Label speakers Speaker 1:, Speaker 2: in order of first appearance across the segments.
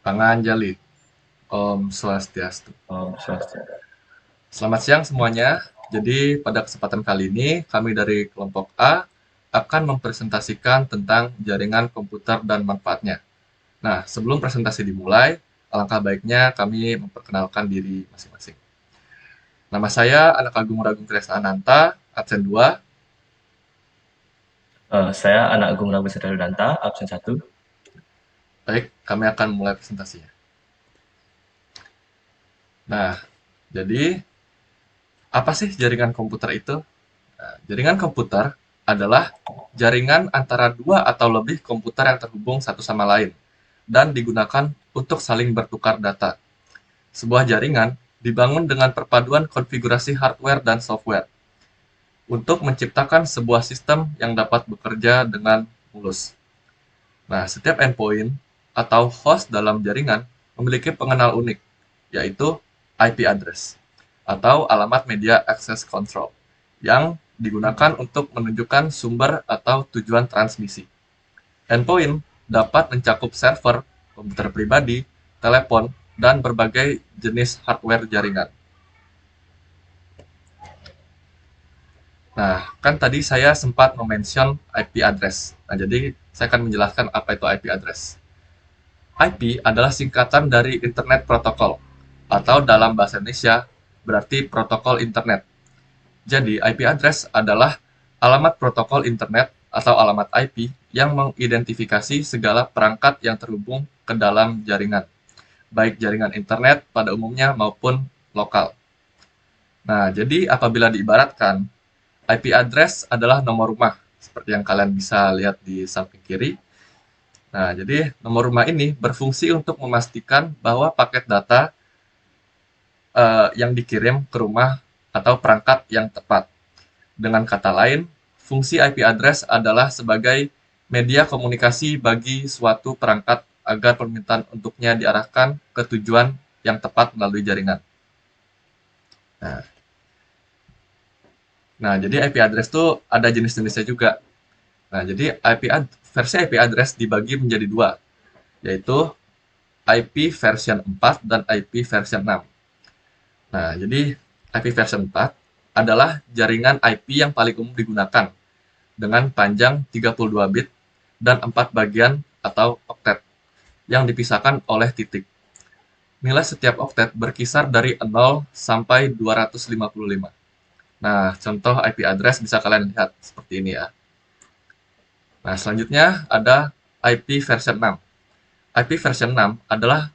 Speaker 1: Panganjali. Om Swastiastu.
Speaker 2: Swasta.
Speaker 1: Selamat siang semuanya. Jadi pada kesempatan kali ini kami dari kelompok A akan mempresentasikan tentang jaringan komputer dan manfaatnya. Nah, sebelum presentasi dimulai, alangkah baiknya kami memperkenalkan diri masing-masing. Nama saya Anak Agung Ragung Kresna Ananta, absen 2.
Speaker 2: Saya anak Agung Rawi Danta, absen 1.
Speaker 1: Baik, kami akan mulai presentasinya. Nah, jadi apa sih jaringan komputer itu? Nah, jaringan komputer adalah jaringan antara dua atau lebih komputer yang terhubung satu sama lain dan digunakan untuk saling bertukar data. Sebuah jaringan dibangun dengan perpaduan konfigurasi hardware dan software untuk menciptakan sebuah sistem yang dapat bekerja dengan mulus. Nah, setiap endpoint atau host dalam jaringan memiliki pengenal unik, yaitu IP address atau alamat media access control yang digunakan untuk menunjukkan sumber atau tujuan transmisi. Endpoint dapat mencakup server, komputer pribadi, telepon, dan berbagai jenis hardware jaringan. Nah, kan tadi saya sempat mention IP address. Nah, jadi saya akan menjelaskan apa itu IP address. IP adalah singkatan dari Internet Protocol, atau dalam bahasa Indonesia berarti protokol internet. Jadi, IP address adalah alamat protokol internet atau alamat IP yang mengidentifikasi segala perangkat yang terhubung ke dalam jaringan, baik jaringan internet pada umumnya maupun lokal. Nah, jadi apabila diibaratkan, IP address adalah nomor rumah, seperti yang kalian bisa lihat di samping kiri. Nah, jadi nomor rumah ini berfungsi untuk memastikan bahwa paket data yang dikirim ke rumah atau perangkat yang tepat. Dengan kata lain, fungsi IP address adalah sebagai media komunikasi bagi suatu perangkat agar permintaan untuknya diarahkan ke tujuan yang tepat melalui jaringan. Nah, jadi IP address tuh ada jenis-jenisnya juga. Nah, jadi versi IP address dibagi menjadi dua, yaitu IP version 4 dan IP version 6. Nah, jadi IP version 4 adalah jaringan IP yang paling umum digunakan dengan panjang 32 bit dan 4 bagian atau oktet yang dipisahkan oleh titik. Nilai setiap oktet berkisar dari 0 sampai 255. Nah, contoh IP address bisa kalian lihat seperti ini ya. Nah, selanjutnya ada IP version 6. IP version 6 adalah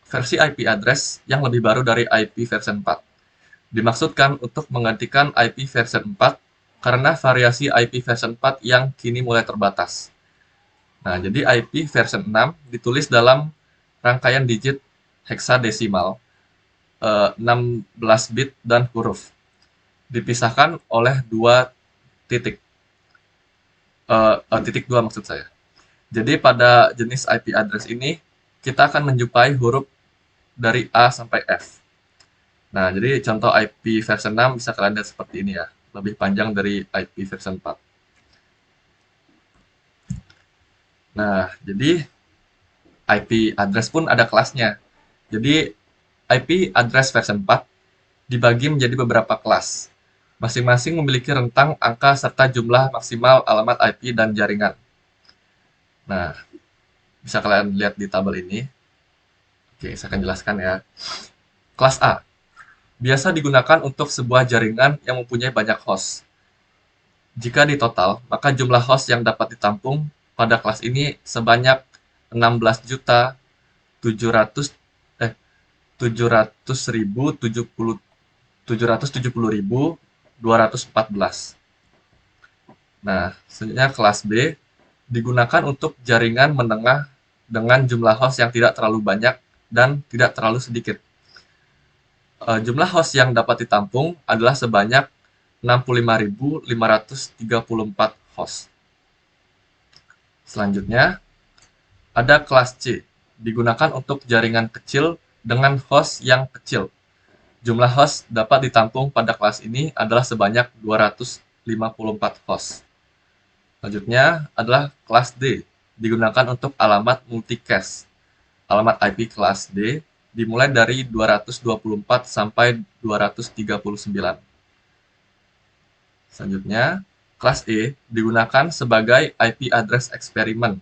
Speaker 1: versi IP address yang lebih baru dari IP version 4. Dimaksudkan untuk menggantikan IP version 4 karena variasi IP version 4 yang kini mulai terbatas. Nah, jadi IP version 6 ditulis dalam rangkaian digit heksadesimal 16 bit dan huruf. Dipisahkan oleh dua titik. Titik dua maksud saya. Jadi pada jenis IP address ini, kita akan menjumpai huruf dari A sampai F. Nah, jadi contoh IP version 6 bisa kalian lihat seperti ini ya. Lebih panjang dari IP version 4. Nah, jadi IP address pun ada kelasnya. Jadi IP address version 4 dibagi menjadi beberapa kelas. Masing-masing memiliki rentang angka serta jumlah maksimal alamat IP dan jaringan. Nah, bisa kalian lihat di tabel ini. Oke, saya akan jelaskan ya. Kelas A biasa digunakan untuk sebuah jaringan yang mempunyai banyak host. Jika ditotal, maka jumlah host yang dapat ditampung pada kelas ini sebanyak 16 juta 700 700.214. Nah, selanjutnya kelas B digunakan untuk jaringan menengah dengan jumlah host yang tidak terlalu banyak dan tidak terlalu sedikit. Jumlah host yang dapat ditampung adalah sebanyak 65.534 host. Selanjutnya, ada kelas C, digunakan untuk jaringan kecil dengan host yang kecil. Jumlah host dapat ditampung pada kelas ini adalah sebanyak 254 host. Selanjutnya adalah kelas D, digunakan untuk alamat multicast. alamat IP kelas D dimulai dari 224 sampai 239. Selanjutnya, kelas E digunakan sebagai IP address eksperimen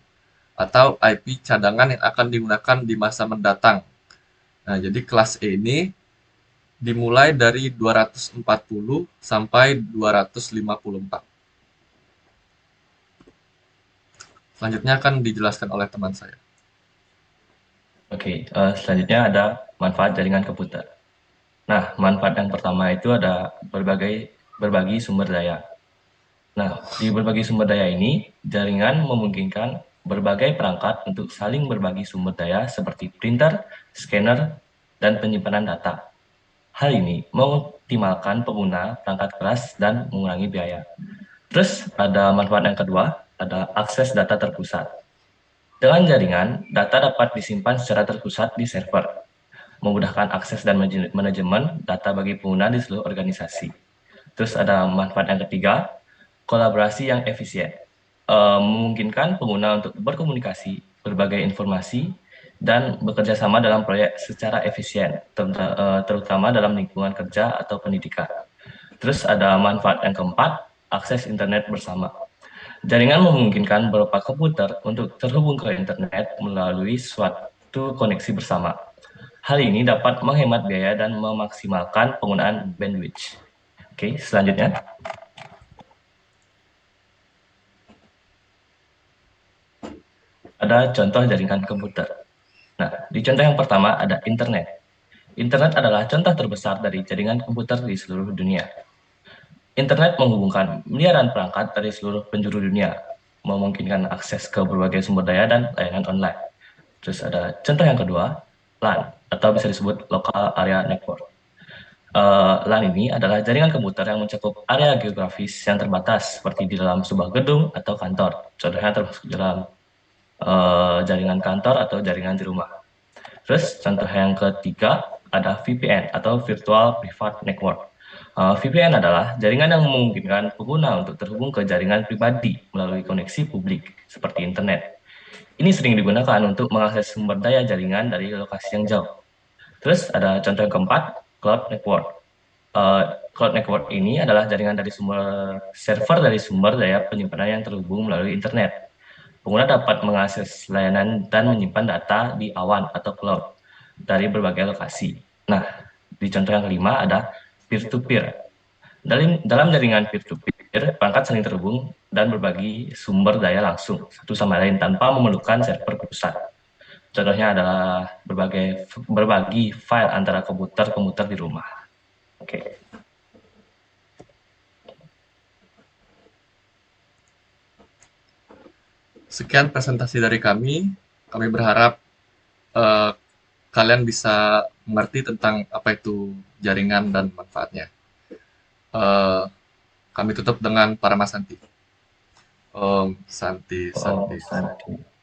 Speaker 1: atau IP cadangan yang akan digunakan di masa mendatang. Nah, jadi kelas E ini dimulai dari 240 sampai 254. Selanjutnya akan dijelaskan oleh teman saya.
Speaker 2: Oke, selanjutnya ada manfaat jaringan komputer. Nah, manfaat yang pertama itu ada berbagi sumber daya. Nah, di berbagi sumber daya ini, jaringan memungkinkan berbagai perangkat untuk saling berbagi sumber daya seperti printer, scanner, dan penyimpanan data. Hal ini mengoptimalkan pengguna perangkat keras dan mengurangi biaya. Terus ada manfaat yang kedua, ada akses data terpusat. Dengan jaringan, data dapat disimpan secara terpusat di server, memudahkan akses dan manajemen data bagi pengguna di seluruh organisasi. Terus ada manfaat yang ketiga, kolaborasi yang efisien. Memungkinkan pengguna untuk berkomunikasi, berbagai informasi, dan bekerja sama dalam proyek secara efisien, terutama dalam lingkungan kerja atau pendidikan. Terus ada manfaat yang keempat, akses internet bersama. Jaringan memungkinkan beberapa komputer untuk terhubung ke internet melalui suatu koneksi bersama. Hal ini dapat menghemat biaya dan memaksimalkan penggunaan bandwidth. Oke, selanjutnya ada contoh jaringan komputer. Nah, di contoh yang pertama ada internet. Internet adalah contoh terbesar dari jaringan komputer di seluruh dunia. Internet menghubungkan miliaran perangkat dari seluruh penjuru dunia, memungkinkan akses ke berbagai sumber daya dan layanan online. Terus ada contoh yang kedua, LAN, atau bisa disebut Local Area Network. LAN ini adalah jaringan komputer yang mencakup area geografis yang terbatas, seperti di dalam sebuah gedung atau kantor. Contohnya termasuk dalam jaringan kantor atau jaringan di rumah. Terus contoh yang ketiga ada VPN atau Virtual Private Network. VPN adalah jaringan yang memungkinkan pengguna untuk terhubung ke jaringan pribadi melalui koneksi publik seperti internet. Ini sering digunakan untuk mengakses sumber daya jaringan dari lokasi yang jauh. Terus ada contoh yang keempat, Cloud Network. Cloud Network ini adalah jaringan dari server dari sumber daya penyimpanan yang terhubung melalui internet. Pengguna dapat mengakses layanan dan menyimpan data di awan atau cloud dari berbagai lokasi. Nah, di contoh yang kelima ada peer-to-peer. Dalam jaringan peer-to-peer, perangkat saling terhubung dan berbagi sumber daya langsung satu sama lain tanpa memerlukan server pusat. Contohnya adalah berbagi file antara komputer-komputer di rumah. Oke.
Speaker 1: Sekian presentasi dari kami. Kami berharap eh, kalian bisa mengerti tentang apa itu jaringan dan manfaatnya. Eh, Kami tutup dengan Paramasanti. Om Santi
Speaker 2: Oh,
Speaker 1: Santi.
Speaker 2: santai.